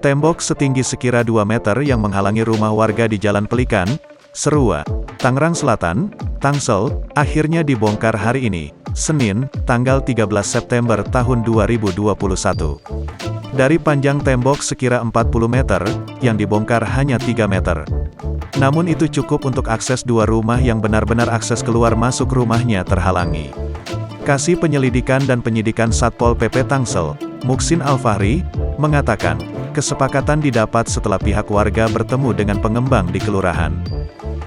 Tembok setinggi sekira 2 meter yang menghalangi rumah warga di Jalan Pelikan, Serua, Tangerang Selatan, Tangsel, akhirnya dibongkar hari ini, Senin, tanggal 13 September tahun 2021. Dari panjang tembok sekira 40 meter, yang dibongkar hanya 3 meter. Namun itu cukup untuk akses dua rumah yang benar-benar akses keluar masuk rumahnya terhalangi. Kasih Penyelidikan dan Penyidikan Satpol PP Tangsel, Muksin Al-Fahri, mengatakan, kesepakatan didapat setelah pihak warga bertemu dengan pengembang di kelurahan.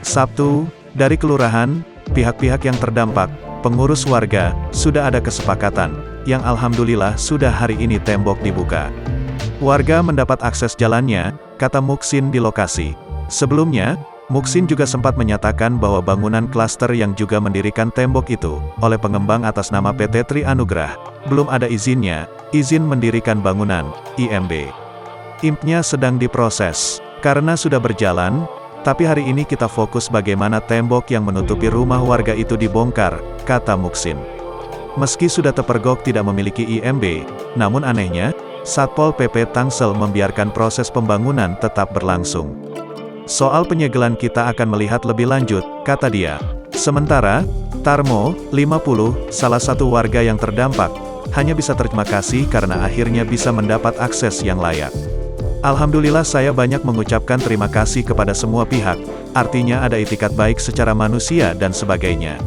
Sabtu, dari kelurahan, pihak-pihak yang terdampak, pengurus warga, sudah ada kesepakatan, yang alhamdulillah sudah hari ini tembok dibuka. Warga mendapat akses jalannya, kata Muksin di lokasi. Sebelumnya, Muksin juga sempat menyatakan bahwa bangunan klaster yang juga mendirikan tembok itu, oleh pengembang atas nama PT Tri Anugrah, belum ada izinnya, izin mendirikan bangunan, IMB. IMB-nya sedang diproses. Karena sudah berjalan, tapi hari ini kita fokus bagaimana tembok yang menutupi rumah warga itu dibongkar, kata Muksin. Meski sudah terpergok tidak memiliki IMB, namun anehnya, Satpol PP Tangsel membiarkan proses pembangunan tetap berlangsung. Soal penyegelan kita akan melihat lebih lanjut, kata dia. Sementara, Tarmo, 50, salah satu warga yang terdampak, hanya bisa terima kasih karena akhirnya bisa mendapat akses yang layak. Alhamdulillah saya banyak mengucapkan terima kasih kepada semua pihak, artinya ada itikat baik secara manusia dan sebagainya.